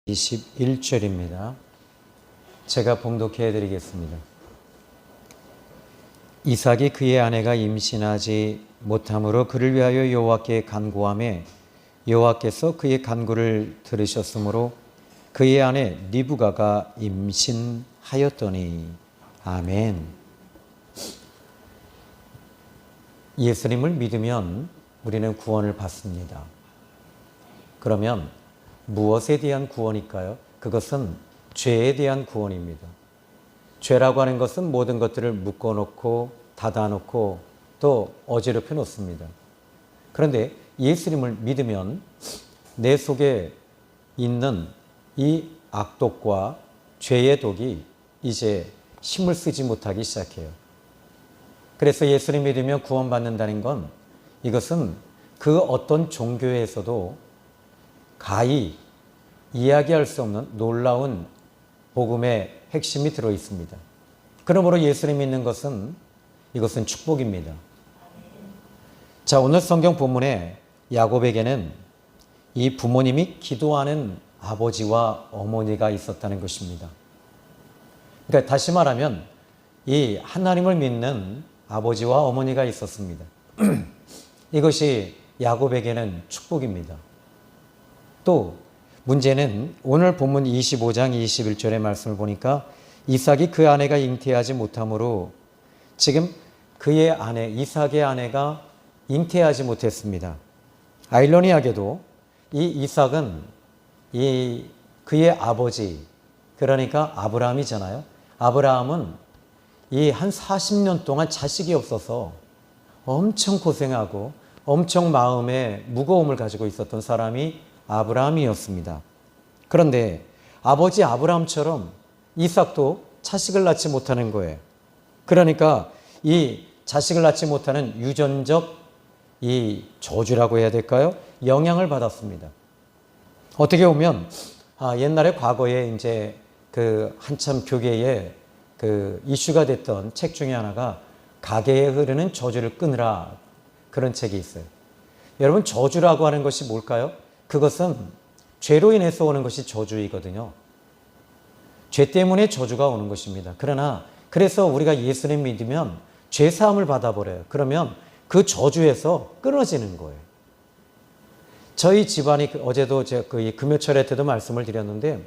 21절입니다. 제가 봉독해 드리겠습니다. 이삭이 그의 아내가 임신하지 못함으로 그를 위하여 여호와께 간구하매 여호와께서 그의 간구를 들으셨으므로 그의 아내 리브가가 임신하였더니. 아멘. 예수님을 믿으면 우리는 구원을 받습니다. 그러면 무엇에 대한 구원일까요? 그것은 죄에 대한 구원입니다. 죄라고 하는 것은 모든 것들을 묶어놓고 닫아놓고 또 어지럽혀 놓습니다. 그런데 예수님을 믿으면 내 속에 있는 이 악독과 죄의 독이 이제 힘을 쓰지 못하기 시작해요. 그래서 예수님 믿으면 구원받는다는 건 이것은 그 어떤 종교에서도 가히 이야기할 수 없는 놀라운 복음의 핵심이 들어 있습니다. 그러므로 예수님 믿는 것은 이것은 축복입니다. 자, 오늘 성경 본문에 야곱에게는 이 부모님이 기도하는 아버지와 어머니가 있었다는 것입니다. 그러니까 다시 말하면 이 하나님을 믿는 아버지와 어머니가 있었습니다. 이것이 야곱에게는 축복입니다. 또 문제는 오늘 본문 25장 21절의 말씀을 보니까 이삭이 그 아내가 잉태하지 못함으로 지금 그의 아내 이삭의 아내가 잉태하지 못했습니다. 아이러니하게도 이 이삭은 그의 아버지 그러니까 아브라함이잖아요. 아브라함은 이 한 40년 동안 자식이 없어서 엄청 고생하고 엄청 마음에 무거움을 가지고 있었던 사람이 아브라함이었습니다. 그런데 아버지 아브라함처럼 이삭도 자식을 낳지 못하는 거예요. 그러니까 이 자식을 낳지 못하는 유전적 이 저주라고 해야 될까요? 영향을 받았습니다. 어떻게 보면 옛날에 과거에 이제 그 한참 교계에 그 이슈가 됐던 책 중에 하나가 가계에 흐르는 저주를 끊으라 그런 책이 있어요. 여러분 저주라고 하는 것이 뭘까요? 그것은 죄로 인해서 오는 것이 저주이거든요. 죄 때문에 저주가 오는 것입니다. 그래서 우리가 예수님 믿으면 죄 사함을 받아버려요. 그러면 그 저주에서 끊어지는 거예요. 저희 집안이 어제도 제가 그 금요철에 때도 말씀을 드렸는데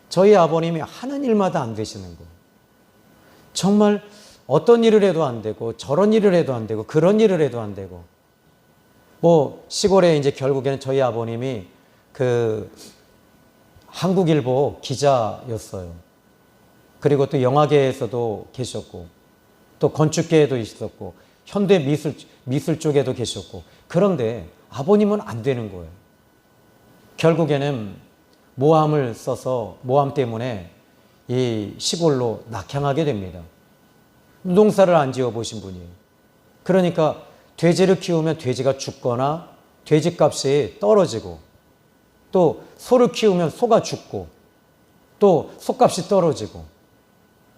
저희 아버님이 하는 일마다 안 되시는 거예요. 정말 어떤 일을 해도 안 되고 저런 일을 해도 안 되고 그런 일을 해도 안 되고 뭐 시골에 이제 결국에는 저희 아버님이 그 한국일보 기자였어요. 그리고 또 영화계에서도 계셨고 또 건축계에도 있었고 현대 미술 쪽에도 계셨고 그런데 아버님은 안 되는 거예요. 결국에는 모함을 써서 모함 때문에 이 시골로 낙향하게 됩니다. 농사를 안 지어 보신 분이에요. 그러니까 돼지를 키우면 돼지가 죽거나 돼지값이 떨어지고 또 소를 키우면 소가 죽고 또 소값이 떨어지고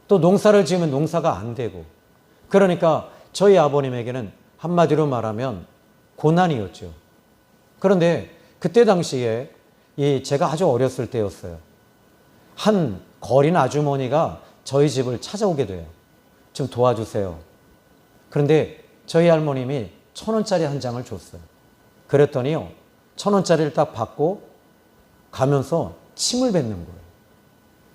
또 농사를 지으면 농사가 안 되고 그러니까 저희 아버님에게는 한마디로 말하면 고난이었죠. 그런데 그때 당시에 제가 아주 어렸을 때였어요. 한 거린 아주머니가 저희 집을 찾아오게 돼요. 좀 도와주세요. 그런데 저희 할머님이 1,000원짜리 한 장을 줬어요. 그랬더니요 1,000원짜리를 딱 받고 가면서 침을 뱉는 거예요.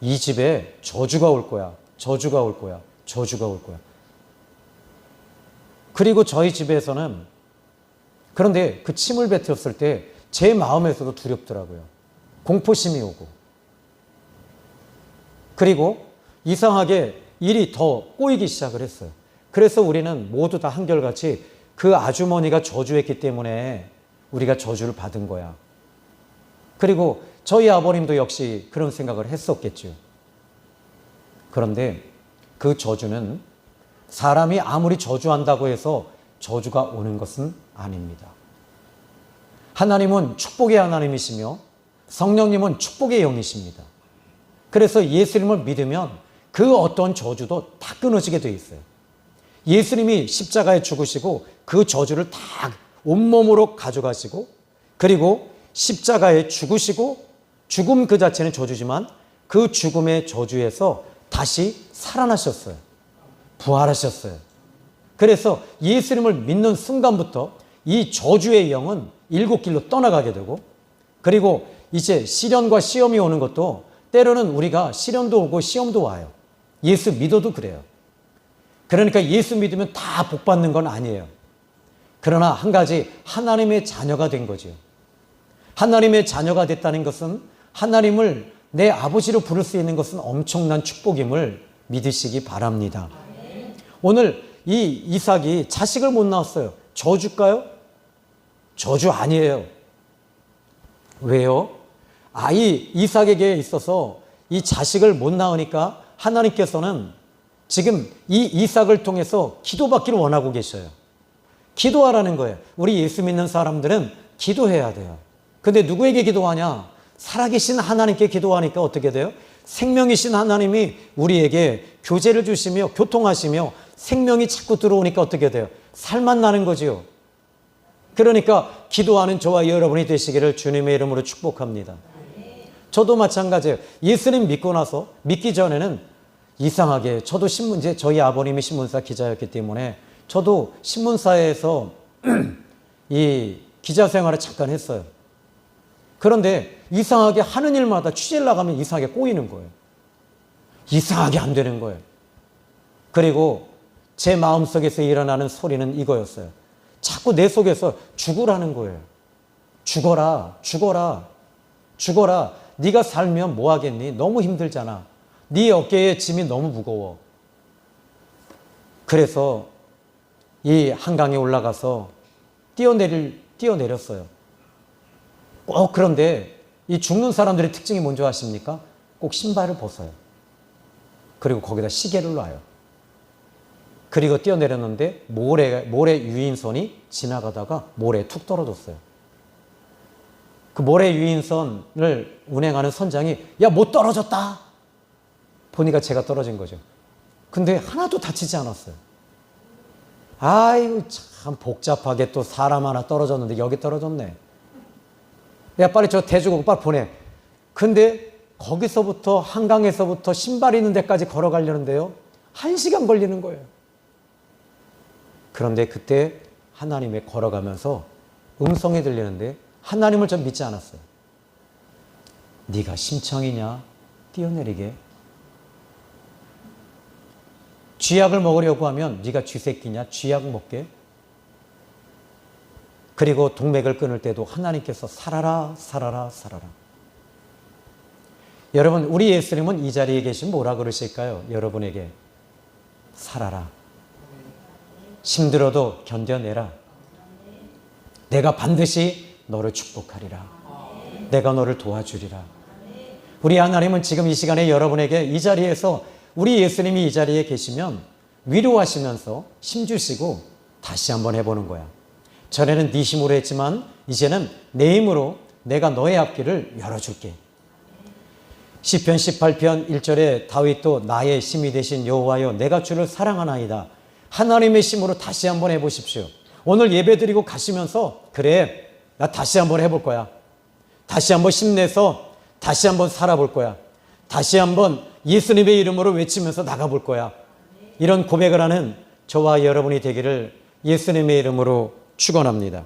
이 집에 저주가 올 거야. 저주가 올 거야. 저주가 올 거야. 그리고 저희 집에서는 그런데 그 침을 뱉었을 때 제 마음에서도 두렵더라고요. 공포심이 오고 그리고 이상하게 일이 더 꼬이기 시작을 했어요. 그래서 우리는 모두 다 한결같이 그 아주머니가 저주했기 때문에 우리가 저주를 받은 거야. 그리고 저희 아버님도 역시 그런 생각을 했었겠죠. 그런데 그 저주는 사람이 아무리 저주한다고 해서 저주가 오는 것은 아닙니다. 하나님은 축복의 하나님이시며 성령님은 축복의 영이십니다. 그래서 예수님을 믿으면 그 어떤 저주도 다 끊어지게 돼 있어요. 예수님이 십자가에 죽으시고 그 저주를 다 온몸으로 가져가시고 그리고 십자가에 죽으시고 죽음 그 자체는 저주지만 그 죽음의 저주에서 다시 살아나셨어요. 부활하셨어요. 그래서 예수님을 믿는 순간부터 이 저주의 영은 일곱 길로 떠나가게 되고, 그리고 이제 시련과 시험이 오는 것도 때로는 우리가 시련도 오고 시험도 와요. 예수 믿어도 그래요. 그러니까 예수 믿으면 다 복 받는 건 아니에요. 그러나 한 가지, 하나님의 자녀가 된 거죠. 하나님의 자녀가 됐다는 것은, 하나님을 내 아버지로 부를 수 있는 것은 엄청난 축복임을 믿으시기 바랍니다. 오늘 이 이삭이 자식을 못 낳았어요. 저주일까요? 저주 아니에요. 왜요? 이삭에게 있어서 이 자식을 못 낳으니까 하나님께서는 지금 이 이삭을 통해서 기도받기를 원하고 계셔요. 기도하라는 거예요. 우리 예수 믿는 사람들은 기도해야 돼요. 근데 누구에게 기도하냐? 살아계신 하나님께 기도하니까 어떻게 돼요? 생명이신 하나님이 우리에게 교제를 주시며 교통하시며 생명이 자꾸 들어오니까 어떻게 돼요? 살만 나는 거지요. 그러니까 기도하는 저와 여러분이 되시기를 주님의 이름으로 축복합니다. 저도 마찬가지예요. 예수님 믿기 전에는 이상하게 저도 신문제, 저희 아버님이 신문사 기자였기 때문에 저도 신문사에서 이 기자 생활을 잠깐 했어요. 그런데 이상하게 하는 일마다 취재를 나가면 이상하게 꼬이는 거예요. 이상하게 안 되는 거예요. 그리고 제 마음속에서 일어나는 소리는 이거였어요. 자꾸 내 속에서 죽으라는 거예요. 죽어라, 죽어라, 죽어라. 네가 살면 뭐 하겠니? 너무 힘들잖아. 네 어깨에 짐이 너무 무거워. 그래서 이 한강에 올라가서 뛰어내렸어요. 그런데 이 죽는 사람들의 특징이 뭔지 아십니까? 꼭 신발을 벗어요. 그리고 거기다 시계를 놔요. 그리고 뛰어내렸는데 모래 유인선이 지나가다가 모래에 툭 떨어졌어요. 그 모래 유인선을 운행하는 선장이 야, 못 떨어졌다. 보니까 제가 떨어진 거죠. 근데 하나도 다치지 않았어요. 아이고 참 복잡하게 또 사람 하나 떨어졌는데 여기 떨어졌네. 야, 빨리 저 대주고 빨리 보내. 근데 거기서부터 한강에서부터 신발 있는 데까지 걸어가려는데요. 1시간 걸리는 거예요. 그런데 그때 하나님의 걸어가면서 음성이 들리는데 하나님을 전 믿지 않았어요. 네가 심청이냐? 뛰어내리게. 쥐약을 먹으려고 하면 네가 쥐새끼냐? 쥐약 먹게. 그리고 동맥을 끊을 때도 하나님께서 살아라, 살아라, 살아라. 여러분, 우리 예수님은 이 자리에 계신 뭐라 그러실까요? 여러분에게 살아라. 힘들어도 견뎌내라. 내가 반드시 너를 축복하리라. 내가 너를 도와주리라. 우리 하나님은 지금 이 시간에 여러분에게 이 자리에서, 우리 예수님이 이 자리에 계시면 위로하시면서 힘주시고 다시 한번 해보는 거야. 전에는 네 힘으로 했지만 이제는 내 힘으로 내가 너의 앞길을 열어줄게. 시편 18편 1절에 다윗도 나의 힘이 되신 여호와여 내가 주를 사랑하나이다. 하나님의 힘으로 다시 한번 해보십시오. 오늘 예배 드리고 가시면서 그래, 나 다시 한번 해볼 거야. 다시 한번 힘내서 다시 한번 살아볼 거야. 다시 한번 예수님의 이름으로 외치면서 나가볼 거야. 이런 고백을 하는 저와 여러분이 되기를 예수님의 이름으로 축원합니다.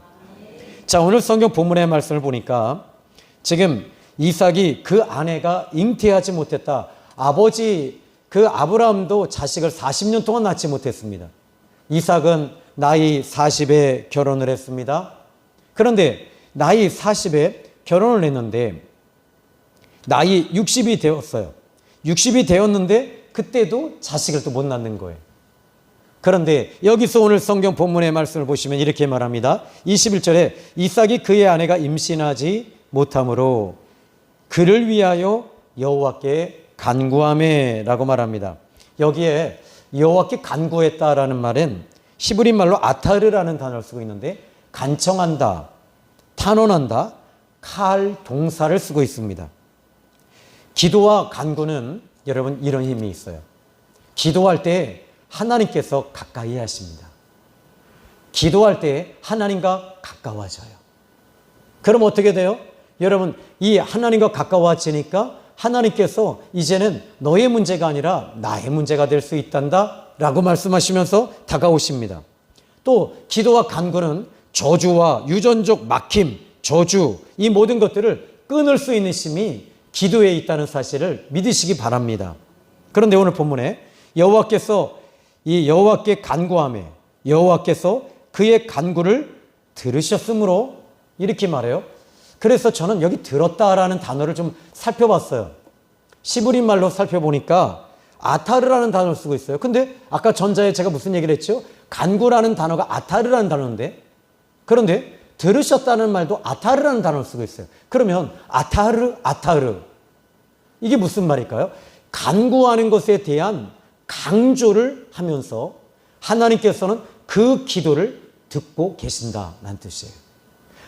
자, 오늘 성경 본문의 말씀을 보니까 지금 이삭이 그 아내가 잉태하지 못했다. 아버지 그 아브라함도 자식을 40년 동안 낳지 못했습니다. 이삭은 나이 40에 결혼을 했습니다. 그런데 나이 40에 결혼을 했는데 나이 60이 되었어요. 60이 되었는데 그때도 자식을 또 못 낳는 거예요. 그런데 여기서 오늘 성경 본문의 말씀을 보시면 이렇게 말합니다. 21절에 이삭이 그의 아내가 임신하지 못함으로 그를 위하여 여호와께 간구하매라고 말합니다. 여기에 여호와께 간구했다라는 말은 히브리 말로 아타르라는 단어를 쓰고 있는데 간청한다, 탄원한다, 칼 동사를 쓰고 있습니다. 기도와 간구는 여러분 이런 힘이 있어요. 기도할 때 하나님께서 가까이 하십니다. 기도할 때 하나님과 가까워져요. 그럼 어떻게 돼요? 여러분, 이 하나님과 가까워지니까 하나님께서 이제는 너의 문제가 아니라 나의 문제가 될 수 있단다 라고 말씀하시면서 다가오십니다. 또 기도와 간구는 저주와 유전적 막힘, 저주, 이 모든 것들을 끊을 수 있는 힘이 기도에 있다는 사실을 믿으시기 바랍니다. 그런데 오늘 본문에 여호와께서 이 여호와께 간구하매 여호와께서 그의 간구를 들으셨으므로 이렇게 말해요. 그래서 저는 여기 들었다라는 단어를 좀 살펴봤어요. 시브린 말로 살펴보니까 아타르라는 단어를 쓰고 있어요. 근데 아까 전자에 제가 무슨 얘기를 했죠? 간구라는 단어가 아타르라는 단어인데, 그런데 들으셨다는 말도 아타르라는 단어를 쓰고 있어요. 그러면 아타르 이게 무슨 말일까요? 간구하는 것에 대한 강조를 하면서 하나님께서는 그 기도를 듣고 계신다라는 뜻이에요.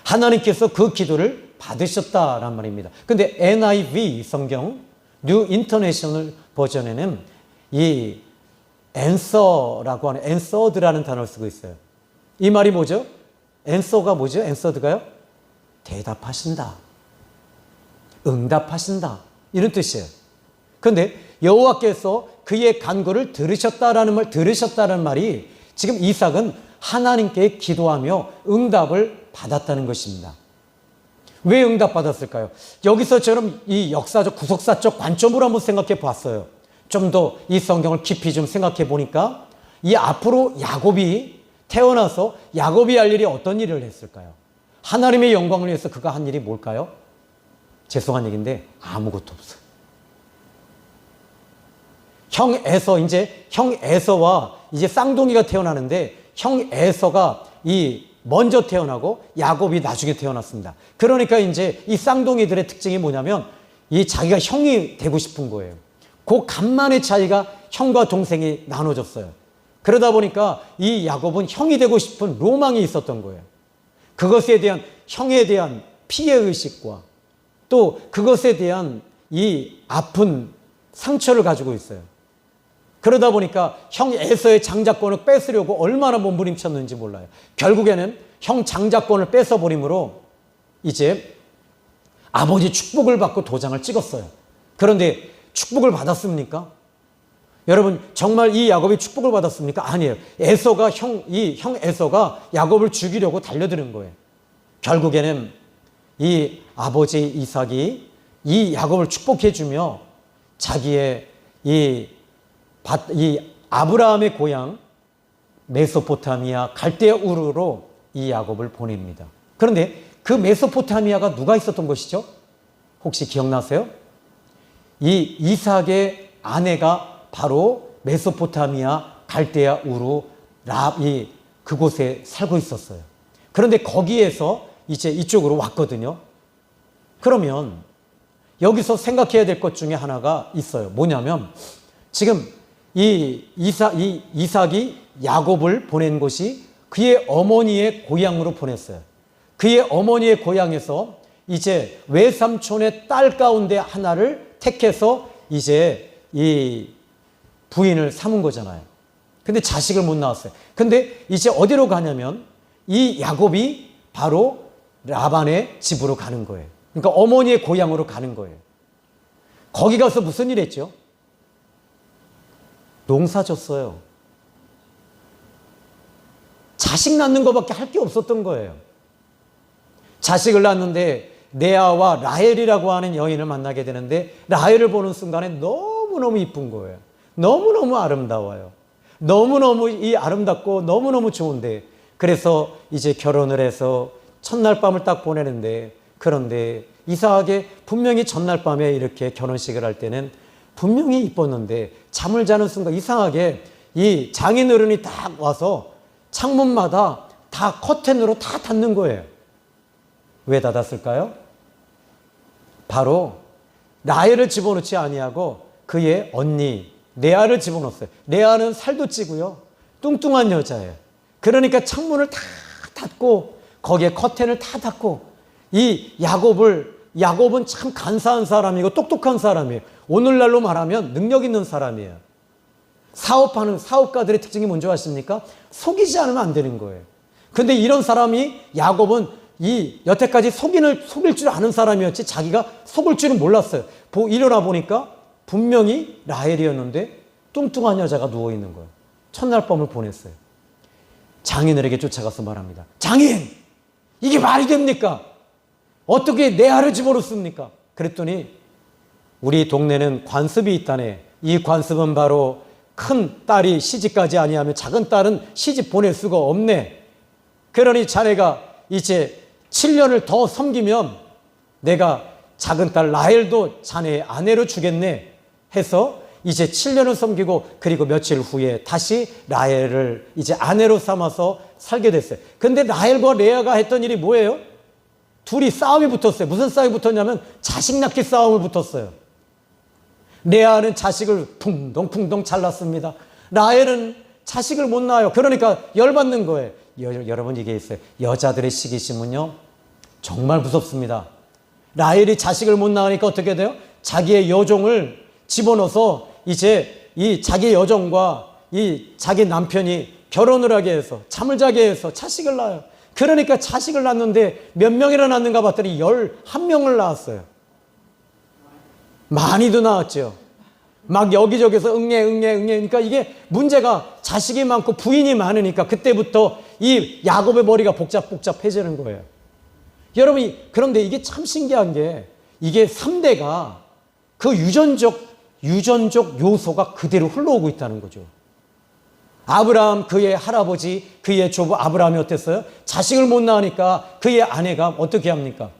하나님께서 그 기도를 받으셨다란 말입니다. 근데 NIV 성경 New International 버전에는 이 answer라고 하는 answered라는 단어를 쓰고 있어요. 이 말이 뭐죠? answer가 뭐죠? answered가요? 대답하신다, 응답하신다, 이런 뜻이에요. 그런데 여호와께서 그의 간구를 들으셨다는 말이 지금 이삭은 하나님께 기도하며 응답을 받았다는 것입니다. 왜 응답받았을까요? 여기서처럼 이 역사적 구속사적 관점으로 한번 생각해 봤어요. 좀 더 이 성경을 깊이 좀 생각해 보니까 이 앞으로 야곱이 태어나서 야곱이 할 일이 어떤 일을 했을까요? 하나님의 영광을 위해서 그가 한 일이 뭘까요? 죄송한 얘기인데 아무것도 없어요. 형 에서와 이제 쌍둥이가 태어나는데 형 에서가 먼저 태어나고 야곱이 나중에 태어났습니다. 그러니까 이제 이 쌍둥이들의 특징이 뭐냐면 이 자기가 형이 되고 싶은 거예요. 그 간만의 차이가 형과 동생이 나눠졌어요. 그러다 보니까 이 야곱은 형이 되고 싶은 로망이 있었던 거예요. 그것에 대한 형에 대한 피해의식과 또 그것에 대한 이 아픈 상처를 가지고 있어요. 그러다 보니까 형 에서의 장자권을 뺏으려고 얼마나 몸부림쳤는지 몰라요. 결국에는 형 장자권을 뺏어버림으로 이제 아버지 축복을 받고 도장을 찍었어요. 그런데 축복을 받았습니까? 여러분, 정말 이 야곱이 축복을 받았습니까? 아니에요. 형 에서가 야곱을 죽이려고 달려드는 거예요. 결국에는 이 아버지 이삭이 이 야곱을 축복해주며 자기의 이 아브라함의 고향 메소포타미아 갈대아 우르로 이 야곱을 보냅니다. 그런데 그 메소포타미아가 누가 있었던 것이죠? 혹시 기억나세요? 이 이삭의 아내가 바로 메소포타미아 갈대아 우르 그곳에 살고 있었어요. 그런데 거기에서 이제 이쪽으로 왔거든요. 그러면 여기서 생각해야 될 것 중에 하나가 있어요. 뭐냐면 지금 이 이삭이 야곱을 보낸 곳이 그의 어머니의 고향으로 보냈어요. 그의 어머니의 고향에서 이제 외삼촌의 딸 가운데 하나를 택해서 이제 이 부인을 삼은 거잖아요. 근데 자식을 못 낳았어요. 근데 이제 어디로 가냐면 이 야곱이 바로 라반의 집으로 가는 거예요. 그러니까 어머니의 고향으로 가는 거예요. 거기 가서 무슨 일 했죠? 농사 졌어요. 자식 낳는 것밖에 할 게 없었던 거예요. 자식을 낳는데 레아와 라헬이라고 하는 여인을 만나게 되는데 라헬을 보는 순간에 너무너무 이쁜 거예요. 너무너무 아름다워요. 너무너무 아름답고 너무너무 좋은데 그래서 이제 결혼을 해서 첫날 밤을 딱 보내는데 그런데 이상하게 분명히 전날 밤에 이렇게 결혼식을 할 때는 분명히 이뻤는데 잠을 자는 순간 이상하게 이 장인어른이 딱 와서 창문마다 다 커튼으로 다 닫는 거예요. 왜 닫았을까요? 바로 라헬을 집어넣지 아니하고 그의 언니 레아를 집어넣었어요. 레아는 살도 찌고요. 뚱뚱한 여자예요. 그러니까 창문을 다 닫고 거기에 커튼을 다 닫고 이 야곱은 참 간사한 사람이고 똑똑한 사람이에요. 오늘날로 말하면 능력 있는 사람이에요. 사업하는 사업가들의 특징이 뭔지 아십니까? 속이지 않으면 안 되는 거예요. 근데 이런 사람이 야곱은 여태까지 속일 줄 아는 사람이었지 자기가 속을 줄은 몰랐어요. 일어나 보니까 분명히 라헬이었는데 뚱뚱한 여자가 누워있는 거예요. 첫날 밤을 보냈어요. 장인어른에게 쫓아가서 말합니다. 장인! 이게 말이 됩니까? 어떻게 내 아를 집어넣습니까? 그랬더니 우리 동네는 관습이 있다네. 이 관습은 바로 큰 딸이 시집가지 아니하면 작은 딸은 시집 보낼 수가 없네. 그러니 자네가 이제 7년을 더 섬기면 내가 작은 딸 라헬도 자네의 아내로 주겠네 해서 이제 7년을 섬기고 그리고 며칠 후에 다시 라헬을 이제 아내로 삼아서 살게 됐어요. 근데 라헬과 레아가 했던 일이 뭐예요? 둘이 싸움이 붙었어요. 무슨 싸움이 붙었냐면 자식 낳기 싸움을 붙었어요. 레아는 자식을 풍덩풍덩 잘났습니다. 라헬은 자식을 못 낳아요. 그러니까 열받는 거예요. 여러분 이게 있어요. 여자들의 시기심은요 정말 무섭습니다. 라헬이 자식을 못 낳으니까 어떻게 돼요? 자기의 여종을 집어넣어서 이제 이 자기 여종과 이 자기 남편이 결혼을 하게 해서 잠을 자게 해서 자식을 낳아요. 그러니까 자식을 낳는데 몇 명이나 낳는가 봤더니 11명을 낳았어요. 많이도 낳았죠. 막 여기저기서 응애. 그러니까 이게 문제가 자식이 많고 부인이 많으니까 그때부터 이 야곱의 머리가 복잡해지는 거예요. 여러분, 그런데 이게 참 신기한 게 이게 3대가 그 유전적 요소가 그대로 흘러오고 있다는 거죠. 아브라함 그의 할아버지 그의 조부 아브라함이 어땠어요? 자식을 못 낳으니까 그의 아내가 어떻게 합니까?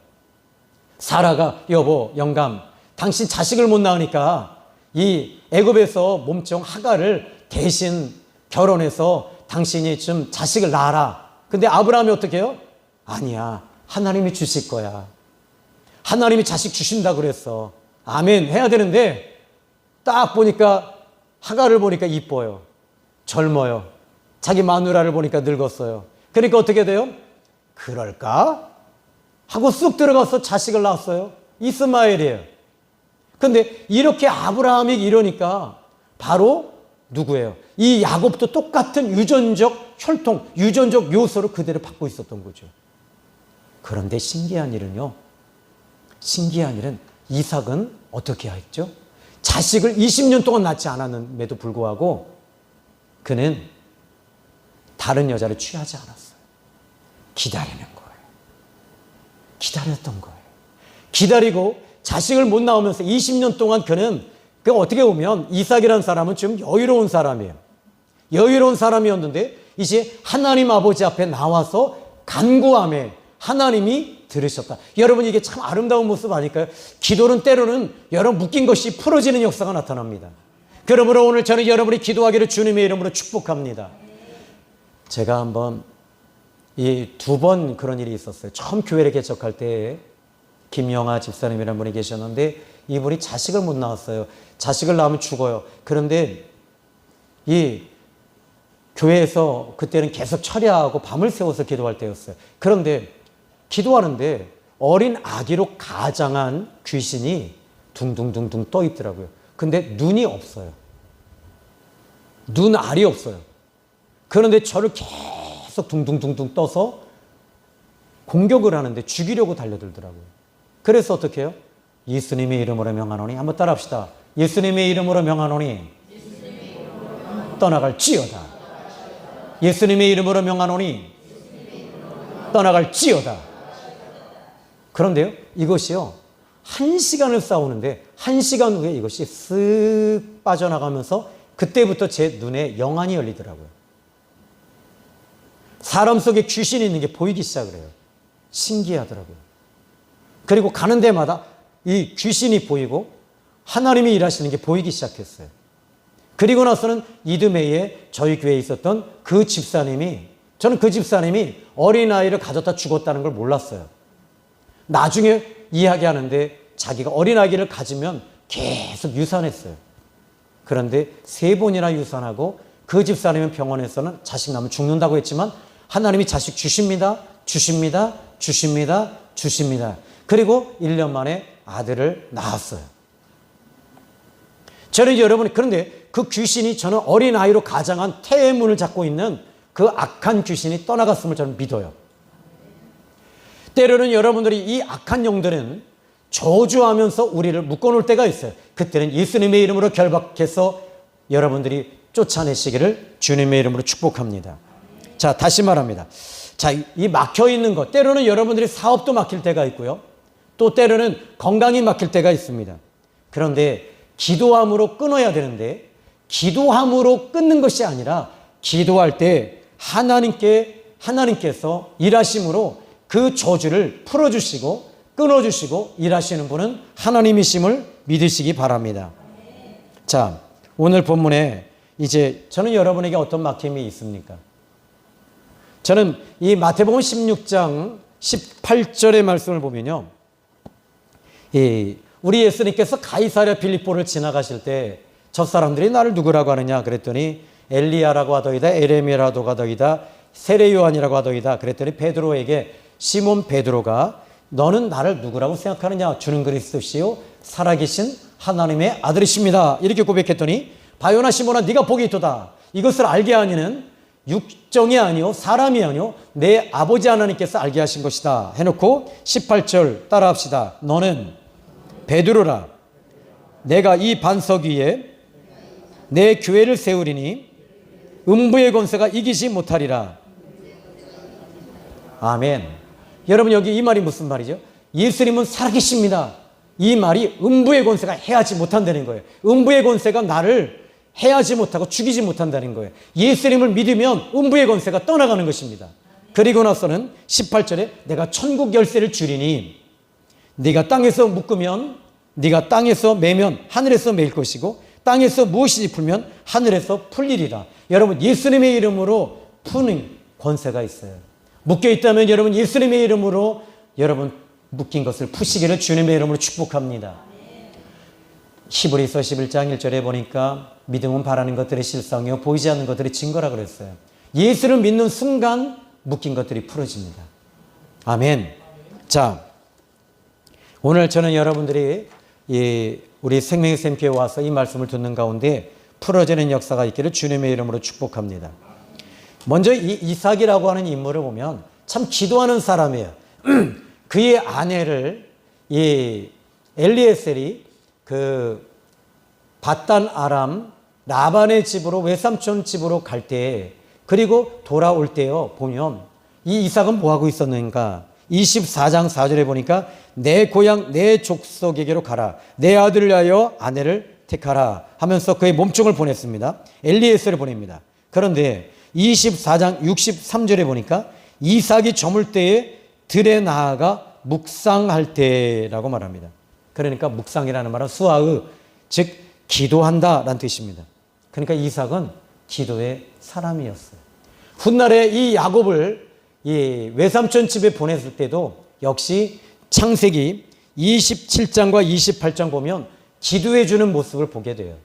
사라가 여보 영감 당신 자식을 못 낳으니까 이 애굽에서 몸종 하갈을 대신 결혼해서 당신이 좀 자식을 낳아라. 근데 아브라함이 어떻게 해요? 아니야 하나님이 주실 거야. 하나님이 자식 주신다 그랬어. 아멘 해야 되는데 딱 보니까 하갈을 보니까 이뻐요. 젊어요. 자기 마누라를 보니까 늙었어요. 그러니까 어떻게 돼요? 그럴까? 하고 쑥 들어가서 자식을 낳았어요. 이스마엘이에요. 근데 이렇게 아브라함이 이러니까 바로 누구예요? 이 야곱도 똑같은 유전적 혈통, 유전적 요소를 그대로 받고 있었던 거죠. 그런데 신기한 일은 이삭은 어떻게 했죠? 자식을 20년 동안 낳지 않았음에도 불구하고 그는 다른 여자를 취하지 않았어요. 기다리는 거예요. 기다렸던 거예요. 기다리고 자식을 못 낳으면서 20년 동안 그는 어떻게 보면 이삭이라는 사람은 좀 여유로운 사람이에요. 여유로운 사람이었는데 이제 하나님 아버지 앞에 나와서 간구함에 하나님이 들으셨다. 여러분 이게 참 아름다운 모습 아닐까요? 기도는 때로는 여러분 묶인 것이 풀어지는 역사가 나타납니다. 그러므로 오늘 저는 여러분이 기도하기를 주님의 이름으로 축복합니다. 제가 한번 이 2번 그런 일이 있었어요. 처음 교회를 개척할 때 김영아 집사님이라는 분이 계셨는데 이분이 자식을 못 낳았어요. 자식을 낳으면 죽어요. 그런데 이 교회에서 그때는 계속 철야하고 밤을 새워서 기도할 때였어요. 그런데 기도하는데 어린 아기로 가장한 귀신이 둥둥둥둥 떠 있더라고요. 근데 눈이 없어요. 눈알이 없어요. 그런데 저를 계속 둥둥둥둥 떠서 공격을 하는데 죽이려고 달려들더라고요. 그래서 어떻게 해요? 예수님의 이름으로 명하노니 한번 따라합시다. 예수님의 이름으로 명하노니 떠나갈지어다. 예수님의 이름으로 명하노니 떠나갈지어다. 그런데요, 이것이요 1시간을 싸우는데 1시간 후에 이것이 쓱 빠져나가면서 그때부터 제 눈에 영안이 열리더라고요. 사람 속에 귀신이 있는 게 보이기 시작을 해요. 신기하더라고요. 그리고 가는 데마다 이 귀신이 보이고 하나님이 일하시는 게 보이기 시작했어요. 그리고 나서는 이듬해에 저희 교회에 있었던 그 집사님이, 저는 그 집사님이 어린아이를 가졌다 죽었다는 걸 몰랐어요. 나중에 이야기하는데 자기가 어린아이를 가지면 계속 유산했어요. 그런데 3번이나 유산하고 그 집사님은 병원에서는 자식 낳으면 죽는다고 했지만 하나님이 자식 주십니다. 그리고 1년 만에 아들을 낳았어요. 저는 여러분이, 그런데 그 귀신이 저는 어린아이로 가장한 태의 문을 잡고 있는 그 악한 귀신이 떠나갔음을 저는 믿어요. 때로는 여러분들이 이 악한 영들은 저주하면서 우리를 묶어놓을 때가 있어요. 그때는 예수님의 이름으로 결박해서 여러분들이 쫓아내시기를 주님의 이름으로 축복합니다. 자, 다시 말합니다. 자, 이 막혀있는 것, 때로는 여러분들이 사업도 막힐 때가 있고요. 또 때로는 건강이 막힐 때가 있습니다. 그런데 기도함으로 끊어야 되는데, 기도함으로 끊는 것이 아니라 기도할 때 하나님께서 일하심으로 그 저주를 풀어주시고 끊어주시고 일하시는 분은 하나님이심을 믿으시기 바랍니다. 자, 오늘 본문에 이제 저는 여러분에게 어떤 막힘이 있습니까? 저는 이 마태복음 16장 18절의 말씀을 보면요, 우리 예수님께서 가이사랴 빌립보를 지나가실 때 저 사람들이 나를 누구라고 하느냐 그랬더니 엘리야라고 하더이다, 에레미야라고 하더이다, 세례 요한이라고 하더이다. 그랬더니 베드로에게, 시몬 베드로가 너는 나를 누구라고 생각하느냐? 주는 그리스도시요 살아계신 하나님의 아들이십니다. 이렇게 고백했더니 바요나 시몬아 네가 복이 있도다. 이것을 알게 하니는 육정이 아니요 사람이 아니요 내 아버지 하나님께서 알게 하신 것이다 해놓고 18절 따라합시다. 너는 베드로라. 내가 이 반석 위에 내 교회를 세우리니 음부의 권세가 이기지 못하리라. 아멘. 여러분, 여기 이 말이 무슨 말이죠? 예수님은 살아계십니다. 이 말이 음부의 권세가 해하지 못한다는 거예요. 음부의 권세가 나를 해하지 못하고 죽이지 못한다는 거예요. 예수님을 믿으면 음부의 권세가 떠나가는 것입니다. 그리고 나서는 18절에 내가 천국 열쇠를 주리니 네가 땅에서 묶으면, 네가 땅에서 매면 하늘에서 매일 것이고 땅에서 무엇이지 풀면 하늘에서 풀리리라. 여러분, 예수님의 이름으로 푸는 권세가 있어요. 묶여있다면 여러분 예수님의 이름으로 여러분 묶인 것을 푸시기를 주님의 이름으로 축복합니다. 히브리서 11장 1절에 보니까 믿음은 바라는 것들의 실상이요 보이지 않는 것들의 증거라 그랬어요. 예수를 믿는 순간 묶인 것들이 풀어집니다. 아멘. 자, 오늘 저는 여러분들이 우리 생명의 샘교에 와서 이 말씀을 듣는 가운데 풀어지는 역사가 있기를 주님의 이름으로 축복합니다. 먼저 이 이삭이라고 하는 인물을 보면 참 기도하는 사람이에요. 그의 아내를 이 엘리에셀이 그 밧단 아람 라반의 집으로, 외삼촌 집으로 갈 때, 그리고 돌아올 때요 보면 이 이삭은 뭐 하고 있었는가? 24장 4절에 보니까 내 고향 내 족속에게로 가라, 내 아들을 위하여 아내를 택하라 하면서 그의 몸종을 보냈습니다. 엘리에셀을 보냅니다. 그런데 24장 63절에 보니까 이삭이 저물 때에 들에 나아가 묵상할 때라고 말합니다. 그러니까 묵상이라는 말은 수아의, 즉 기도한다라는 뜻입니다. 그러니까 이삭은 기도의 사람이었어요. 훗날에 이 야곱을 이 외삼촌 집에 보냈을 때도 역시 창세기 27장과 28장 보면 기도해 주는 모습을 보게 돼요.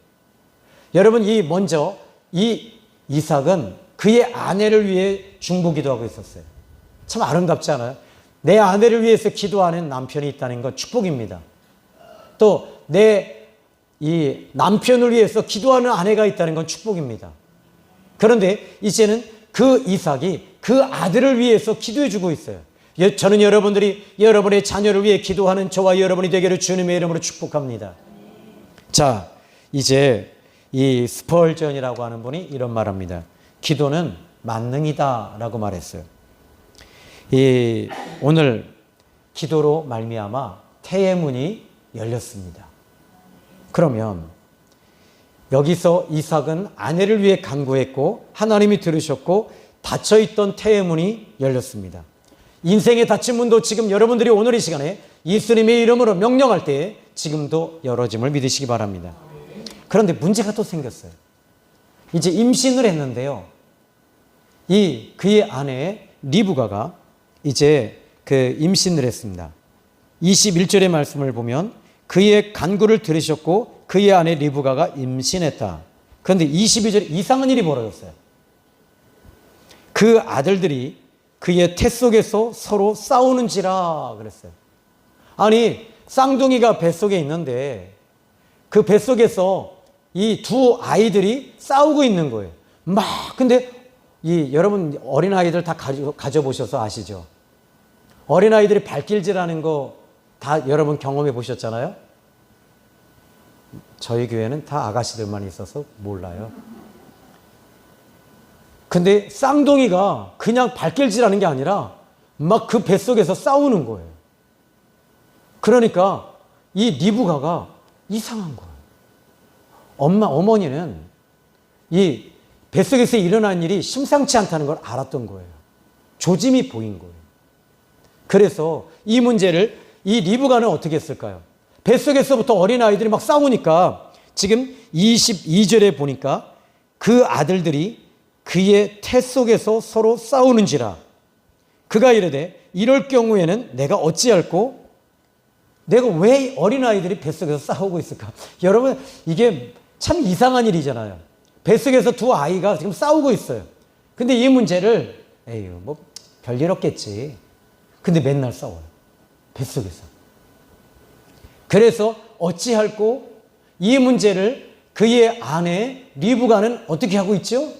여러분, 먼저 이 이삭은 그의 아내를 위해 중보기도하고 있었어요. 참 아름답지 않아요? 내 아내를 위해서 기도하는 남편이 있다는 건 축복입니다. 또 이 남편을 위해서 기도하는 아내가 있다는 건 축복입니다. 그런데 이제는 그 이삭이 그 아들을 위해서 기도해 주고 있어요. 저는 여러분들이 여러분의 자녀를 위해 기도하는 저와 여러분이 되기를 주님의 이름으로 축복합니다. 자, 이제 이 스펄전이라고 하는 분이 이런 말합니다. 기도는 만능이다 라고 말했어요. 오늘 기도로 말미암아 태의 문이 열렸습니다. 그러면 여기서 이삭은 아내를 위해 간구했고 하나님이 들으셨고 닫혀있던 태의 문이 열렸습니다. 인생의 닫힌 문도 지금 여러분들이 오늘 이 시간에 예수님의 이름으로 명령할 때 지금도 열어짐을 믿으시기 바랍니다. 그런데 문제가 또 생겼어요. 이제 임신을 했는데요, 그의 아내 리브가가 이제 그 임신을 했습니다. 21절의 말씀을 보면 그의 간구를 들으셨고 그의 아내 리브가가 임신했다. 그런데 22절에 이상한 일이 벌어졌어요. 그 아들들이 그의 태 속에서 서로 싸우는지라 그랬어요. 아니, 쌍둥이가 뱃속에 있는데 그 뱃속에서 이 두 아이들이 싸우고 있는 거예요. 근데 여러분 어린아이들 다 가져보셔서 아시죠? 어린아이들이 발길질하는 거 다 여러분 경험해 보셨잖아요? 저희 교회는 다 아가씨들만 있어서 몰라요. 근데 쌍둥이가 그냥 발길질하는 게 아니라 막 그 뱃속에서 싸우는 거예요. 그러니까 이 리브가가 이상한 거예요. 어머니는 이 뱃속에서 일어난 일이 심상치 않다는 걸 알았던 거예요. 조짐이 보인 거예요. 그래서 이 문제를 이 리브가는 어떻게 했을까요? 뱃속에서부터 어린아이들이 막 싸우니까 지금 22절에 보니까 그 아들들이 그의 태 속에서 서로 싸우는지라 그가 이르되 이럴 경우에는 내가 어찌할꼬 내가 왜 어린아이들이 뱃속에서 싸우고 있을까? 여러분 이게 참 이상한 일이잖아요. 뱃속에서 두 아이가 지금 싸우고 있어요. 근데 이 문제를 에휴 뭐 별일 없겠지. 근데 맨날 싸워요. 뱃속에서. 그래서 어찌할꼬 이 문제를 그의 아내 리브가는 어떻게 하고 있죠?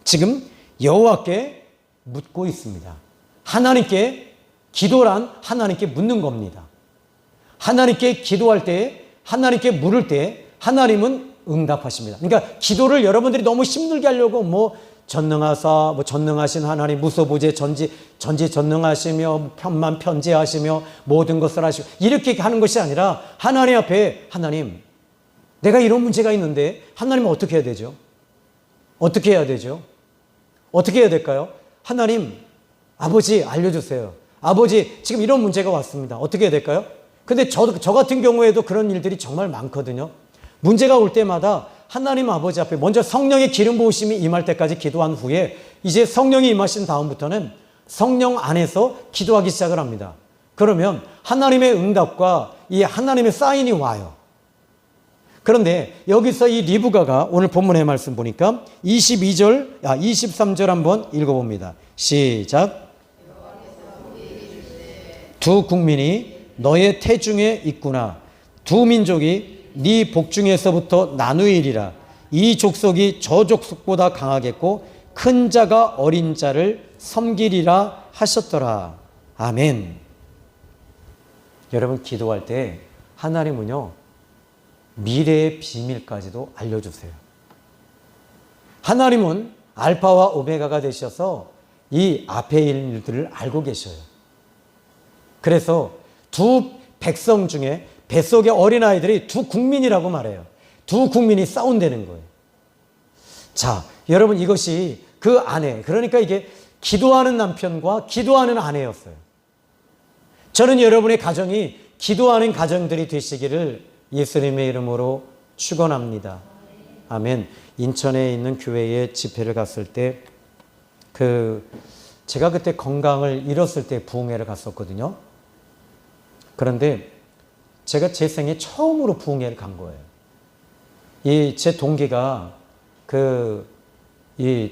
지금 여호와께 묻고 있습니다. 하나님께 기도란 하나님께 묻는 겁니다. 하나님께 기도할 때 하나님께 물을 때 하나님은 응답하십니다. 그러니까 기도를 여러분들이 너무 힘들게 하려고 뭐 전능하사, 뭐 전능하신 하나님, 무소부재 전지전능하시며 편만 편재하시며 모든 것을 하시고 이렇게 하는 것이 아니라 하나님 앞에 하나님, 내가 이런 문제가 있는데 하나님은 어떻게 해야 되죠? 어떻게 해야 되죠? 어떻게 해야 될까요? 하나님, 아버지 알려주세요. 아버지 지금 이런 문제가 왔습니다. 어떻게 해야 될까요? 근데 저 같은 경우에도 그런 일들이 정말 많거든요. 문제가 올 때마다 하나님 아버지 앞에 먼저 성령의 기름 부으심이 임할 때까지 기도한 후에 이제 성령이 임하신 다음부터는 성령 안에서 기도하기 시작을 합니다. 그러면 하나님의 응답과 이 하나님의 사인이 와요. 그런데 여기서 이 리브가가 오늘 본문의 말씀 보니까 23절 한번 읽어봅니다. 시작. 두 국민이 너의 태중에 있구나. 두 민족이 네 복중에서부터 나누이리라. 이 족속이 저 족속보다 강하겠고 큰 자가 어린 자를 섬기리라 하셨더라. 아멘. 여러분 기도할 때 하나님은요 미래의 비밀까지도 알려주세요. 하나님은 알파와 오메가가 되셔서 이 앞의 일들을 알고 계셔요. 그래서 두 백성 중에 뱃속의 어린아이들이 두 국민이라고 말해요. 두 국민이 싸운다는 거예요. 자, 여러분 이것이 그 아내, 그러니까 이게 기도하는 남편과 기도하는 아내였어요. 저는 여러분의 가정이 기도하는 가정들이 되시기를 예수님의 이름으로 축원합니다. 아멘. 인천에 있는 교회에 집회를 갔을 때 제가 그때 건강을 잃었을 때 부흥회를 갔었거든요. 그런데 제가 제 생에 처음으로 부흥회를 간 거예요. 제 동기가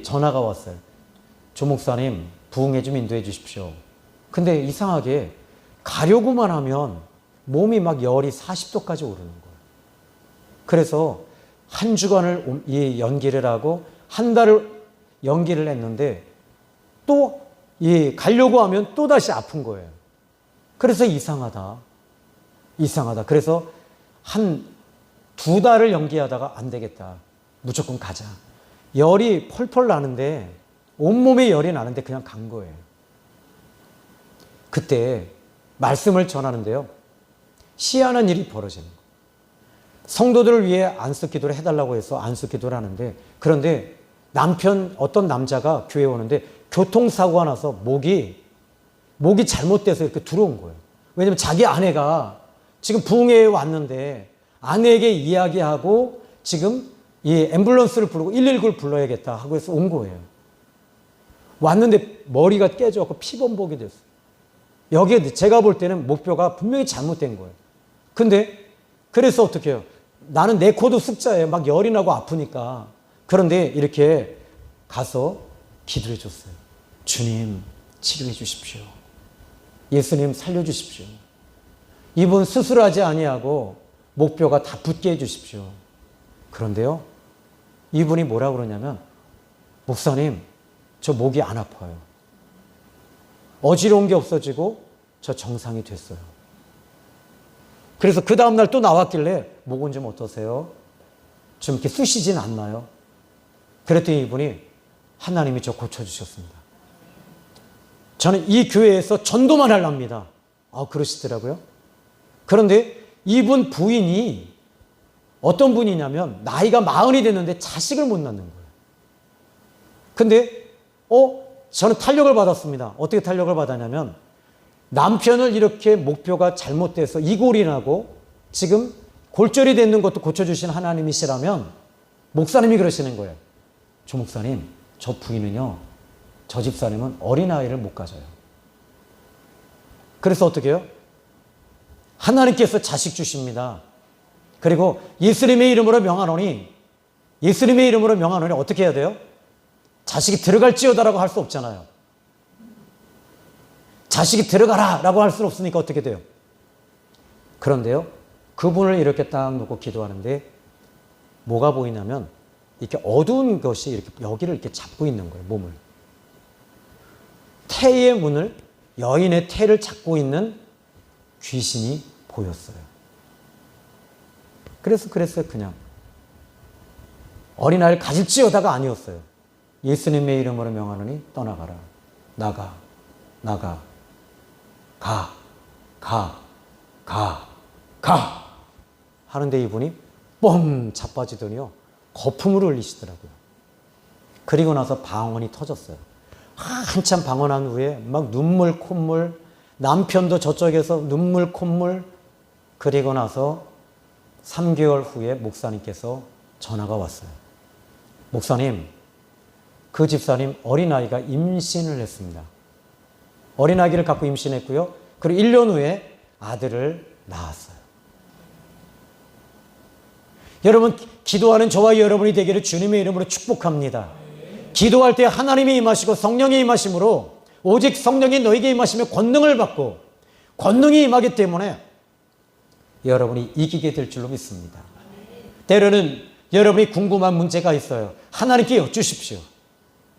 전화가 왔어요. 조 목사님, 부흥회 좀 인도해 주십시오. 근데 이상하게 가려고만 하면 몸이 막 열이 40도까지 오르는 거예요. 그래서 한 주간을 연기를 하고 한 달을 연기를 했는데 또 가려고 하면 또 다시 아픈 거예요. 그래서 이상하다. 그래서 한 2달을 연기하다가 안 되겠다. 무조건 가자. 열이 펄펄 나는데 온몸에 열이 나는데 그냥 간 거예요. 그때 말씀을 전하는데요. 희한한 일이 벌어지는 거예요. 성도들을 위해 안수 기도를 해달라고 해서 안수 기도를 하는데 그런데 어떤 남자가 교회에 오는데 교통사고가 나서 목이 잘못돼서 이렇게 들어온 거예요. 왜냐면 자기 아내가 지금 부흥회에 왔는데 아내에게 이야기하고 지금 이 앰뷸런스를 부르고 119를 불러야겠다 하고 해서 온 거예요. 왔는데 머리가 깨져갖고 피범벅이 됐어요. 여기에 제가 볼 때는 목표가 분명히 잘못된 거예요. 근데 그래서 어떻게 해요? 나는 내 코도 숫자예요. 막 열이 나고 아프니까. 그런데 이렇게 가서 기도해 줬어요. 주님 치료해 주십시오. 예수님 살려주십시오. 이분 수술하지 아니하고 목표가 다 붙게 해주십시오. 그런데요, 이분이 뭐라 그러냐면 목사님 저 목이 안 아파요. 어지러운 게 없어지고 저 정상이 됐어요. 그래서 그 다음날 또 나왔길래 목은 좀 어떠세요? 좀 이렇게 쑤시진 않나요? 그랬더니 이분이 하나님이 저 고쳐주셨습니다. 저는 이 교회에서 전도만 하랍니다. 그러시더라고요. 그런데 이분 부인이 어떤 분이냐면 나이가 40이 됐는데 자식을 못 낳는 거예요. 근데 저는 탄력을 받았습니다. 어떻게 탄력을 받았냐면 남편을 이렇게 목표가 잘못돼서 이골이 나고 지금 골절이 되는 것도 고쳐주신 하나님이시라면 목사님이 그러시는 거예요. 조 목사님, 저 부인은요, 저 집사님은 어린아이를 못 가져요. 그래서 어떻게 해요? 하나님께서 자식 주십니다. 그리고 예수님의 이름으로 명하노니 어떻게 해야 돼요? 자식이 들어갈지어다라고 할 수 없잖아요. 자식이 들어가라라고 할 수는 없으니까 어떻게 돼요? 그런데요, 그분을 이렇게 딱 놓고 기도하는데 뭐가 보이냐면 이렇게 어두운 것이 이렇게 여기를 이렇게 잡고 있는 거예요, 몸을. 태의 문을, 여인의 태를 잡고 있는 귀신이 보였어요. 그랬어요, 그냥. 어린아이를 가질지어다가 아니었어요. 예수님의 이름으로 명하노니 떠나가라. 나가. 가. 하는데 이분이 뻥 자빠지더니요, 거품을 흘리시더라고요. 그리고 나서 방언이 터졌어요. 한참 방언한 후에 막 눈물, 콧물, 남편도 저쪽에서 눈물, 콧물. 그리고 나서 3개월 후에 목사님께서 전화가 왔어요. 목사님, 그 집사님 어린아이가 임신을 했습니다. 어린아기를 갖고 임신했고요. 그리고 1년 후에 아들을 낳았어요. 여러분, 기도하는 저와 여러분이 되기를 주님의 이름으로 축복합니다. 기도할 때 하나님이 임하시고 성령이 임하심으로, 오직 성령이 너에게 임하시면 권능을 받고 권능이 임하기 때문에 여러분이 이기게 될 줄로 믿습니다. 때로는 여러분이 궁금한 문제가 있어요. 하나님께 여쭈십시오.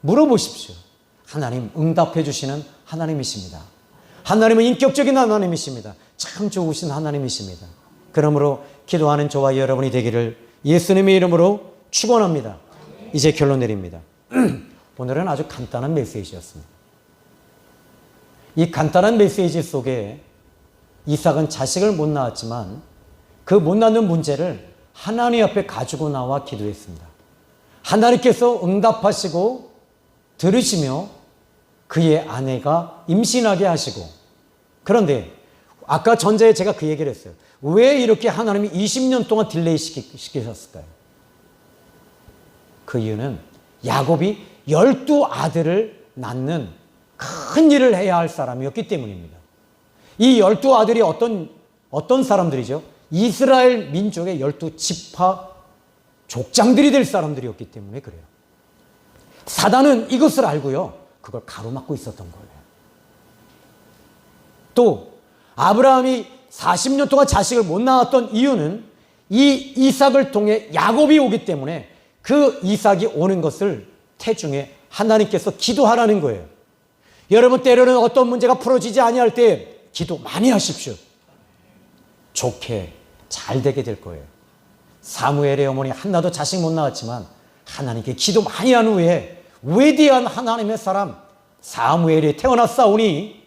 물어보십시오. 하나님 응답해 주시는 하나님이십니다. 하나님은 인격적인 하나님이십니다. 참 좋으신 하나님이십니다. 그러므로 기도하는 저와 여러분이 되기를 예수님의 이름으로 축원합니다. 이제 결론 내립니다. 오늘은 아주 간단한 메시지였습니다. 이 간단한 메시지 속에 이삭은 자식을 못 낳았지만 그 못 낳는 문제를 하나님 앞에 가지고 나와 기도했습니다. 하나님께서 응답하시고 들으시며 그의 아내가 임신하게 하시고, 그런데 아까 전자에 제가 그 얘기를 했어요. 왜 이렇게 하나님이 20년 동안 딜레이 시키셨을까요? 그 이유는 야곱이 12아들을 낳는 큰 일을 해야 할 사람이었기 때문입니다. 이 12아들이 어떤 사람들이죠? 이스라엘 민족의 12지파 족장들이 될 사람들이었기 때문에 그래요. 사단은 이것을 알고요, 그걸 가로막고 있었던 거예요. 또 아브라함이 40년 동안 자식을 못 낳았던 이유는 이 이삭을 통해 야곱이 오기 때문에 그 이삭이 오는 것을 태중에 하나님께서 기도하라는 거예요. 여러분, 때로는 어떤 문제가 풀어지지 아니할 때 기도 많이 하십시오. 좋게 잘 되게 될 거예요. 사무엘의 어머니 한나도 자식 못 낳았지만 하나님께 기도 많이 한 후에 위대한 하나님의 사람 사무엘이 태어났사오니,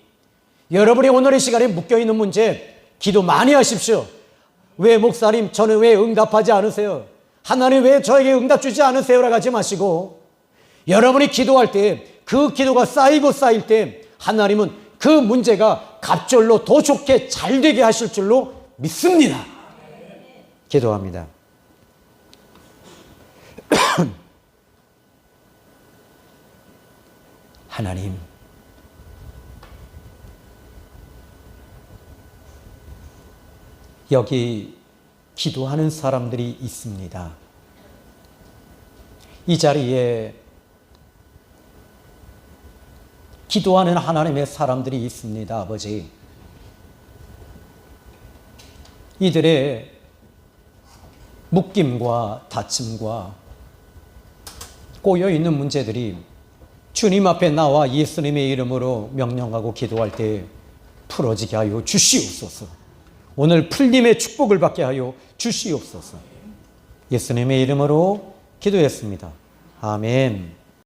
여러분이 오늘의 시간에 묶여있는 문제 기도 많이 하십시오. 왜 목사님 저는 왜 응답하지 않으세요? 하나님 왜 저에게 응답 주지 않으세요? 라고 하지 마시고, 여러분이 기도할 때 그 기도가 쌓이고 쌓일 때 하나님은 그 문제가 갑절로 더 좋게 잘 되게 하실 줄로 믿습니다. 기도합니다. 하나님, 여기 기도하는 사람들이 있습니다. 이 자리에 기도하는 하나님의 사람들이 있습니다. 아버지, 이들의 묶임과 다침과 꼬여있는 문제들이 주님 앞에 나와 예수님의 이름으로 명령하고 기도할 때 풀어지게 하여 주시옵소서. 오늘 풀림의 축복을 받게 하여 주시옵소서. 예수님의 이름으로 기도했습니다. 아멘.